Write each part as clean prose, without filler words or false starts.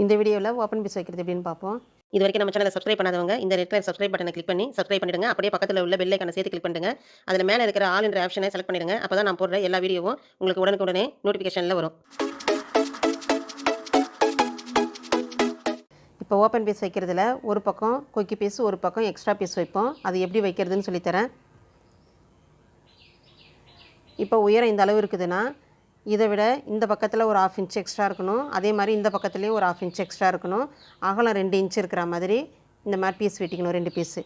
இந்த வீடியோவில் open piece வைக்கிறது எப்படின்னு பார்ப்போம். இது வரைக்கும் நம்ம சேனலை சப்ஸ்கிரைப் பண்ணாதவங்க இந்த ரெட் கலர் சப்ஸ்கிரைப் பட்டனை கிளிக் பண்ணி சப்ஸ்கிரைப் பண்ணிடுங்க. அப்படியே பக்கத்தில் உள்ள பெல் ஐகானை சேர்த்து கிளிக் பண்ணிடுங்க. அதில் மேலே இருக்கிற ஆல் என்ற ஆப்ஷனை செலக்ட் பண்ணிடுங்க. அப்பதான் நான் போடுற எல்லா வீடியோவும் உங்களுக்கு உடனுக்குடனே நோட்டிஃபிகேஷனில் வரும். இப்போ ஓப்பன் பீஸ் வைக்கிறதுல ஒரு பக்கம் கொக்கி பீஸ், ஒரு பக்கம் எக்ஸ்ட்ரா பீஸ் வைப்போம். அது எப்படி வைக்கிறதுன்னு சொல்லித்தரேன். இப்போ உயரம் இந்த அளவு இருக்குதுன்னா, இதை விட இந்த பக்கத்தில் ஒரு 1/2 இன்ச் எக்ஸ்ட்ரா இருக்கணும். அதே மாதிரி இந்த பக்கத்துலேயும் ஒரு 1/2 இன்ச் எக்ஸ்ட்ரா இருக்கணும். அகலம் 2 இன்ச் இருக்கிற மாதிரி இந்த மாதிரி பீஸ் வெட்டிக்கணும், 2 பீஸு.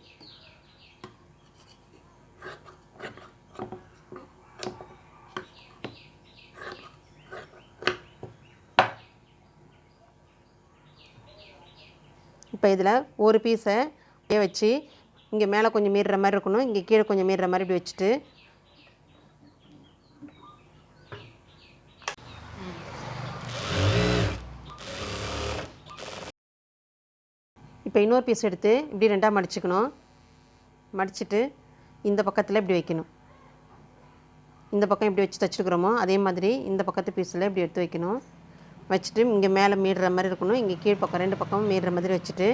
இப்போ இதில் ஒரு பீஸை அப்படியே வச்சு இங்கே மேலே கொஞ்சம் மீறுற மாதிரி இருக்கணும், இங்கே கீழே கொஞ்சம் மீறுற மாதிரி இப்படி வச்சுட்டு இப்போ இன்னொரு பீஸ் எடுத்து இப்படி 2ஆக மடிச்சுக்கணும். மடிச்சுட்டு இந்த பக்கத்தில் இப்படி வைக்கணும். இந்த பக்கம் இப்படி வச்சு தைச்சிருக்கிறோமோ அதே மாதிரி இந்த பக்கத்து பீஸில் இப்படி எடுத்து வைக்கணும். வச்சுட்டு இங்கே மேலே மீறுற மாதிரி இருக்கணும், இங்கே கீழ் பக்கம் 2 பக்கமும் மீறுற மாதிரி வச்சுட்டு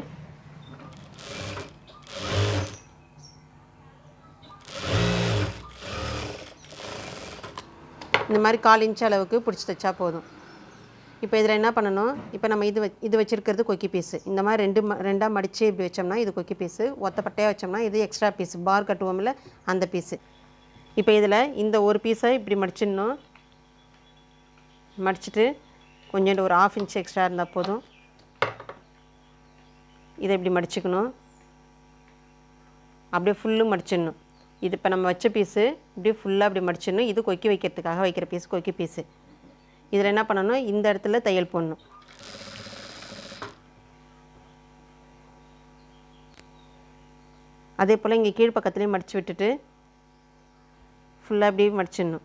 இந்த மாதிரி 1/4 இன்ச் அளவுக்கு பிடிச்சி தைச்சா போதும். இப்போ இதில் என்ன பண்ணணும், இப்போ நம்ம இது வச்சுருக்கிறது கொக்கி பீஸு. இந்த மாதிரி 2ஆக மடித்து இப்படி வச்சோம்னா இது கொக்கி பீஸு. ஒத்தப்பட்டையாக வச்சோம்னா இது எக்ஸ்ட்ரா பீஸு, பார் கட்டுவோம்ல அந்த பீஸு. இப்போ இதில் இந்த ஒரு பீஸை இப்படி மடிச்சிடணும். மடிச்சுட்டு கொஞ்சோண்டு ஒரு 1/2 இன்ச் எக்ஸ்ட்ரா இருந்தால் போதும். இதை இப்படி மடிச்சுக்கணும். அப்படியே ஃபுல்லும் மடிச்சிடணும். இது இப்போ நம்ம வச்ச பீஸு இப்படியே ஃபுல்லாக அப்படி மடிச்சிடணும். இது கொக்கி வைக்கிறதுக்காக வைக்கிற பீஸ், கொக்கி பீஸு. இதில் என்ன பண்ணணும், இந்த இடத்துல தையல் போடணும். அதே போல் இங்கே கீழ் பக்கத்துலேயும் மடித்து விட்டுட்டு ஃபுல்லாக அப்படியே மடிச்சிடணும்.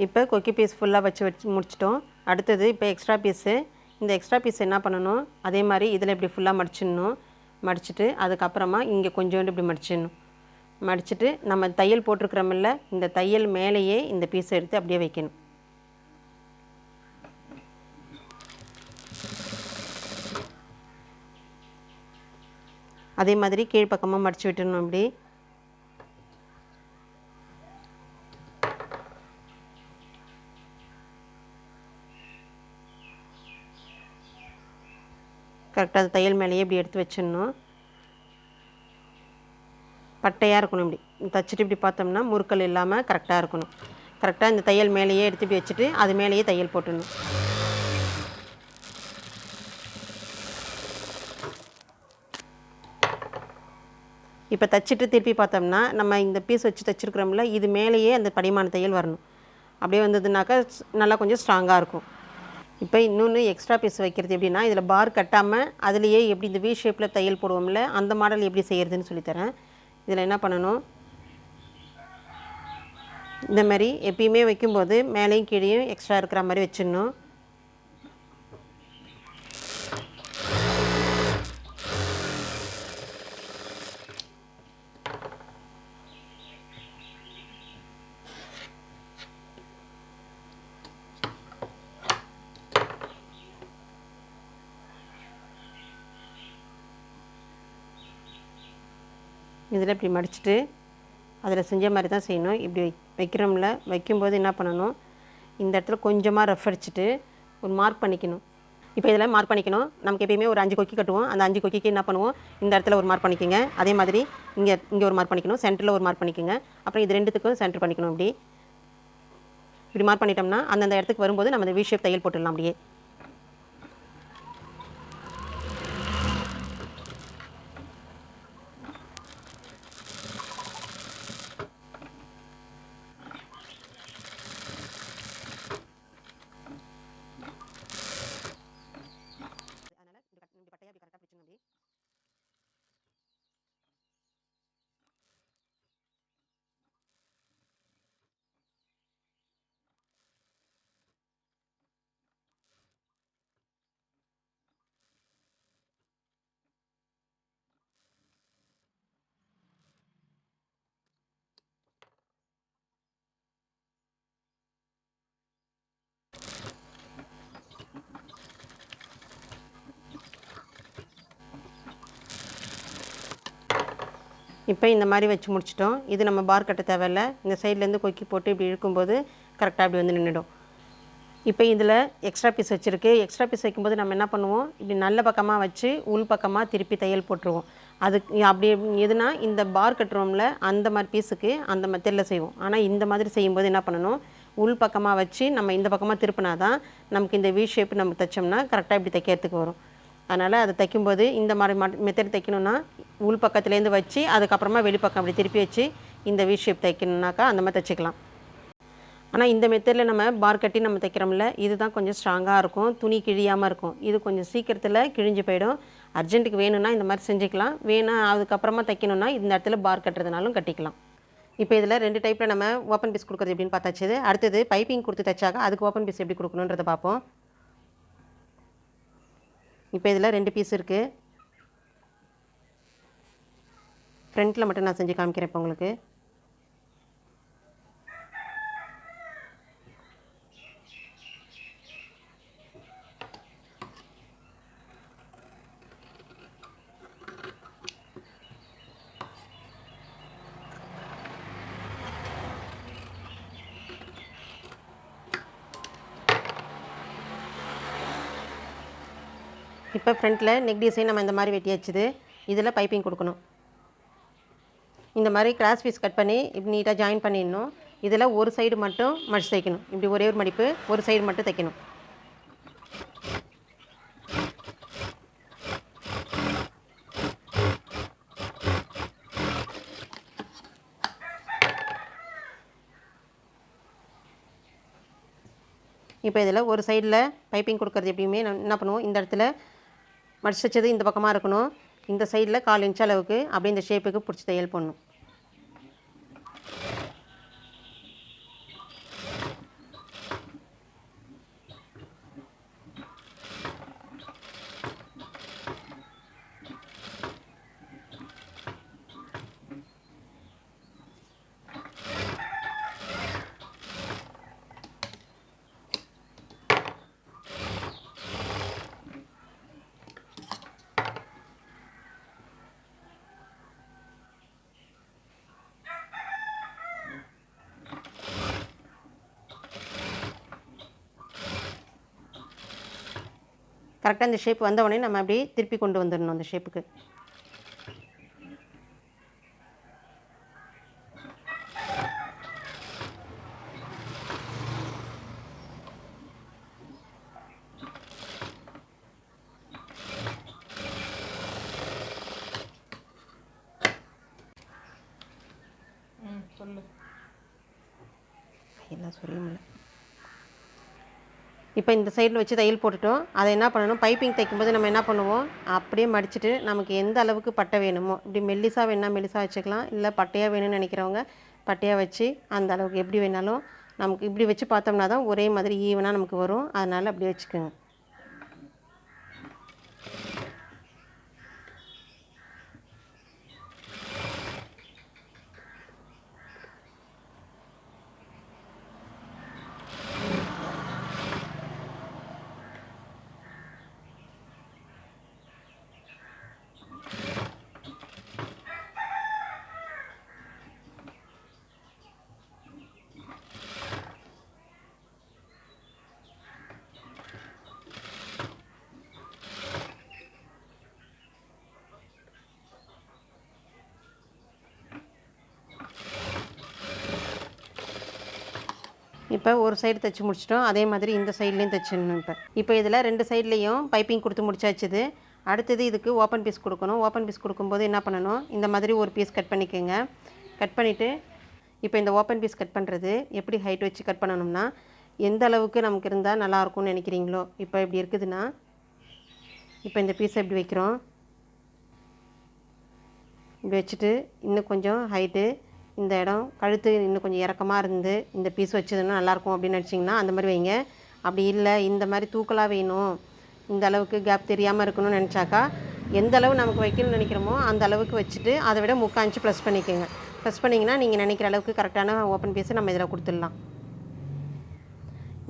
இப்போ கொக்கி பீஸ் ஃபுல்லாக வச்சு முடிச்சிட்டோம். அடுத்தது இப்போ எக்ஸ்ட்ரா பீஸு. இந்த எக்ஸ்ட்ரா பீஸ் என்ன பண்ணணும், அதே மாதிரி இதில் இப்படி ஃபுல்லாக மடிச்சிடணும். மடிச்சுட்டு அதுக்கப்புறமா இங்கே கொஞ்சோண்டு இப்படி மடிச்சிடணும். மடிச்சுட்டு நம்ம தையல் போட்டிருக்கிறோமில்ல, இந்த தையல் மேலேயே இந்த பீஸை எடுத்து அப்படியே வைக்கணும். அதே மாதிரி கீழ்ப்பக்கமாக மடித்து விட்டுடணும். அப்படி கரெக்டாக அது தையல் மேலேயே இப்படி எடுத்து வச்சிடணும். பட்டையாக இருக்கணும். இப்படி தைச்சிட்டு இப்படி பார்த்தோம்னா முறுக்கல் இல்லாமல் கரெக்டாக இருக்கணும். கரெக்டாக இந்த தையல் மேலேயே எடுத்து இப்படி வச்சுட்டு அது மேலேயே தையல் போட்டுடணும். இப்போ தைச்சிட்டு திருப்பி பார்த்தோம்னா நம்ம இந்த பீஸ் வச்சு தைச்சிருக்கிறோம்ல, இது மேலேயே அந்த படிமான தையல் வரணும். அப்படியே வந்ததுனாக்கா நல்லா கொஞ்சம் ஸ்ட்ராங்காக இருக்கும். இப்போ இன்னொன்று எக்ஸ்ட்ரா பீஸ் வைக்கிறது எப்படின்னா, இதில் பார் கட்டாமல் அதுலேயே எப்படி இந்த வி ஷேப்பில் தையல் போடுவோம்ல, அந்த மாடல் எப்படி செய்கிறதுன்னு சொல்லித்தரேன். இதில் என்ன பண்ணணும், இந்த மாதிரி எப்பயுமே வைக்கும்போது மேலேயும் கீழேயும் எக்ஸ்ட்ரா இருக்கிற மாதிரி வச்சிடணும். இதில் இப்படி மடிச்சுட்டு அதில் செஞ்ச மாதிரி தான் செய்யணும். இப்படி வைக்கிறோம்ல, வைக்கும்போது என்ன பண்ணணும், இந்த இடத்துல கொஞ்சமாக ரஃப் அடிச்சுட்டு ஒரு மார்க் பண்ணிக்கணும். இப்போ இதில் மார்க் பண்ணிக்கணும். நமக்கு எப்பயுமே ஒரு 5 கொக்கி கட்டுவோம். அந்த 5 கொக்கிக்கு என்ன பண்ணுவோம், இந்த இடத்துல ஒரு மார்க் பண்ணிக்கோங்க. அதே மாதிரி இங்கே ஒரு மார்க் பண்ணிக்கணும். சென்டரில் ஒரு மார்க் பண்ணிக்கோங்க. அப்புறம் இது 2த்துக்கும் சென்டர் பண்ணிக்கணும். இப்படி மார்க் பண்ணிட்டோம்னா அந்தந்த இடத்துக்கு வரும்போது நம்ம இந்த வி ஷேப் தையல் போட்டுடலாம். அப்படியே இப்போ இந்த மாதிரி வச்சு முடிச்சிட்டோம். இது நம்ம பார் கட்ட தேவையில்ல. இந்த சைட்லேருந்து கொக்கி போட்டு இப்படி இழுக்கும்போது கரெக்டாக இப்படி வந்து நின்றுடும். இப்போ இதில் எக்ஸ்ட்ரா பீஸ் வச்சுருக்கு. எக்ஸ்ட்ரா பீஸ் வைக்கும்போது நம்ம என்ன பண்ணுவோம், இப்படி நல்ல பக்கமாக வச்சு உள் பக்கமாக திருப்பி தையல் போட்டுருவோம். அதுக்கு அப்படி எதுனா இந்த பார் கட்டுறோம்ல அந்த மாதிரி பீஸுக்கு அந்த மெத்தடில் செய்வோம். ஆனால் இந்த மாதிரி செய்யும்போது என்ன பண்ணணும், உள் பக்கமாக வச்சு நம்ம இந்த பக்கமாக திருப்பினா தான் நமக்கு இந்த வி ஷேப் நம்ம தைச்சோம்னா கரெக்டாக இப்படி தைக்கிறதுக்கு வரும். அதனால் அதை தைக்கும்போது இந்த மாதிரி மெத்தட் தைக்கணுன்னா உள் பக்கத்துலேருந்து வச்சு அதுக்கப்புறமா வெளிப்பக்கம் அப்படி திருப்பி வச்சு இந்த வி ஷேப் தைக்கணுன்னாக்கா அந்த மாதிரி தைச்சிக்கலாம். ஆனால் இந்த மெத்தடில் நம்ம பார் கட்டி நம்ம தைக்கிறோம்ல, இதுதான் கொஞ்சம் ஸ்ட்ராங்காக இருக்கும், துணி கிழியாமல் இருக்கும். இது கொஞ்சம் சீக்கிரத்தில் கிழிஞ்சு போயிடும். அர்ஜென்ட்டுக்கு வேணும்னா இந்த மாதிரி செஞ்சுக்கலாம். வேணும் அதுக்கப்புறமா தைக்கணுன்னா இந்த இடத்துல பார் கட்டுறதுனாலும் கட்டிக்கலாம். இப்போ இதில் 2 டைப்பில் நம்ம ஓப்பன் பீஸ் கொடுக்குறது எப்படின்னு பார்த்தாச்சு. அடுத்தது பைப்பிங் கொடுத்து தைச்சாக்க அதுக்கு ஓப்பன் பீஸ் எப்படி கொடுக்கணுன்றதை பார்ப்போம். இப்போ இதில் 2 பீஸ் இருக்குது. ஃப்ரண்ட்டில் மட்டும் நான் செஞ்சு காமிக்கிறேன் இப்போ உங்களுக்கு. இப்போ ஃப்ரண்ட்டில் நெக் டிசைன் நம்ம இந்த மாதிரி வெட்டியாச்சுது. இதில் பைப்பிங் கொடுக்கணும். இந்த மாதிரி கிராஸ் பீஸ் கட் பண்ணி இப்படி நீட்டாக ஜாயின் பண்ணிடணும். இதில் ஒரு சைடு மட்டும் மடிச்சு தைக்கணும். இப்படி ஒரே ஒரு மடிப்பு, ஒரு சைடு மட்டும் தைக்கணும். இப்போ இதில் ஒரு சைடில் பைப்பிங் கொடுக்குறது எப்படியுமே என்ன பண்ணுவோம், இந்த இடத்துல மடிச்சு வச்சது இந்த பக்கமாக இருக்கணும். இந்த சைடில் 1/4 இன்ச் அளவுக்கு அப்படியே இந்த ஷேப்புக்கு பிடிச்சி தையல் போடணும். கரெக்டாக இந்த ஷேப் வந்த உடனே நம்ம அப்படியே திருப்பி கொண்டு வந்துடணும் அந்த ஷேப்புக்கு. எல்லாம் சொல்ல முடியல. இப்போ இந்த சைடில் வச்சு தையல் போட்டுட்டோம். அதை என்ன பண்ணணும், பைப்பிங் தைக்கும்போது நம்ம என்ன பண்ணுவோம், அப்படியே மடிச்சுட்டு நமக்கு எந்த அளவுக்கு பட்டை வேணுமோ, இப்படி மெல்லிசாக வேணுன்னா மெல்லிசாக வச்சுக்கலாம். இல்லை பட்டையாக வேணும்னு நினைக்கிறவங்க பட்டையாக வச்சு அந்த அளவுக்கு எப்படி வேணாலும் நமக்கு இப்படி வச்சு பார்த்தோம்னா தான் ஒரே மாதிரி ஈவனாக நமக்கு வரும். அதனால் அப்படி வச்சுக்கோங்க. இப்போ ஒரு சைடு தைச்சி முடிச்சிட்டோம். அதே மாதிரி இந்த சைட்லேயும் தைச்சிடணும். இப்போ இதில் 2 சைட்லேயும் பைப்பிங் கொடுத்து முடிச்சாச்சுது. அடுத்தது இதுக்கு ஓப்பன் பீஸ் கொடுக்கணும். ஓப்பன் பீஸ் கொடுக்கும்போது என்ன பண்ணணும், இந்த மாதிரி ஒரு பீஸ் கட் பண்ணிக்கோங்க. கட் பண்ணிவிட்டு இப்போ இந்த ஓப்பன் பீஸ் கட் பண்ணுறது எப்படி ஹைட் வச்சு கட் பண்ணணும்னா, எந்த அளவுக்கு நமக்கு இருந்தால் நல்லாயிருக்கும்னு நினைக்கிறீங்களோ. இப்போ இப்படி இருக்குதுன்னா இப்போ இந்த பீஸை இப்படி வைக்கிறோம். இப்படி வச்சுட்டு இன்னும் கொஞ்சம் ஹைட்டு, இந்த இடம் கழுத்து இன்னும் கொஞ்சம் இறக்கமாக இருந்து இந்த பீஸ் வச்சதுன்னா நல்லாயிருக்கும் அப்படின்னு நினச்சிங்கன்னா அந்த மாதிரி வைங்க. அப்படி இல்லை இந்த மாதிரி தூக்கலாக வேணும், இந்த அளவுக்கு கேப் தெரியாமல் இருக்கணும்னு நினச்சாக்கா எந்த அளவு நமக்கு வைக்கணும்னு நினைக்கிறோமோ அந்த அளவுக்கு வச்சுட்டு அதை விட 3/4 இன்ச் ப்ளஸ் பண்ணிக்கோங்க. ப்ளஸ் பண்ணிங்கன்னா நீங்கள் நினைக்கிற அளவுக்கு கரெக்டான ஓப்பன் பீஸை நம்ம இதில் கொடுத்துடலாம்.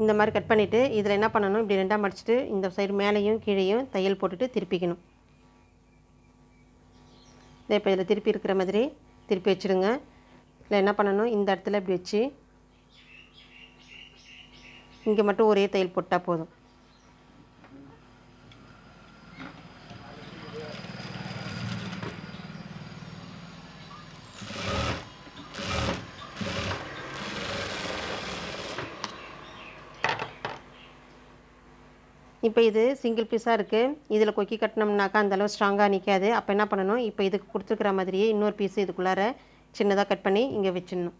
இந்த மாதிரி கட் பண்ணிவிட்டு இதில் என்ன பண்ணணும், இப்படி 2ஆக மடிச்சுட்டு இந்த சைடு மேலேயும் கீழேயும் தையல் போட்டுட்டு திருப்பிக்கணும். இப்போ இதில் திருப்பி இருக்கிற மாதிரி திருப்பி வச்சுடுங்க. இல்லை என்ன பண்ணணும், இந்த இடத்துல இப்படி வச்சு இங்கே மட்டும் ஒரே தையல் போட்டால் போதும். இப்போ இது சிங்கிள் பீஸாக இருக்குது. இதில் கொக்கி கட்டினோம்னாக்கா அந்தளவு ஸ்ட்ராங்காக நிற்காது. அப்போ என்ன பண்ணணும், இப்போ இதுக்கு கொடுத்துருக்குற மாதிரியே இன்னொரு பீஸு இதுக்குள்ளார சின்னதாக கட் பண்ணி இங்கே வச்சிடணும்.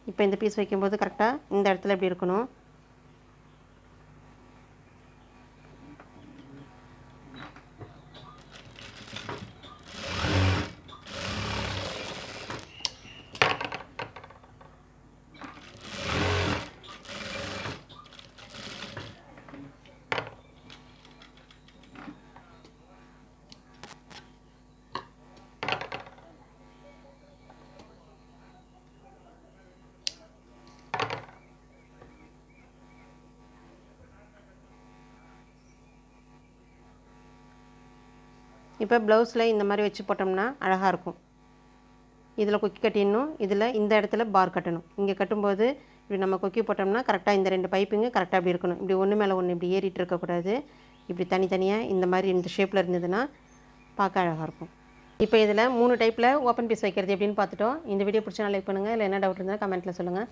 இப்போ இந்த பீஸ் வைக்கும்போது கரெக்டாக இந்த இடத்துல இப்படி இருக்கணும். இப்போ ப்ளவுஸில் இந்த மாதிரி வச்சு போட்டோம்னா அழகாக இருக்கும். இதில் கொக்கி கட்டிடணும். இதில் இந்த இடத்துல பார் கட்டணும். இங்கே கட்டும்போது இப்படி நம்ம கொக்கி போட்டோம்னா கரெக்டாக இந்த 2 பைப்புங்க கரெக்டாக அப்படி இருக்கணும். இப்படி ஒன்று மேலே ஒன்று இப்படி ஏறிட்டு இருக்கக்கூடாது. இப்படி தனித்தனியாக இந்த மாதிரி இந்த ஷேப்பில் இருந்ததுன்னா பார்க்க அழகாக இருக்கும். இப்போ இதில் 3 டைப்பில் ஓப்பன் பீஸ் வைக்கிறது எப்படின்னு பார்த்துட்டோம். இந்த வீடியோ பிடிச்சா லைக் பண்ணுங்கள். இல்லை என்ன டவுட் இருந்தால் கமெண்ட்டில் சொல்லுங்கள்.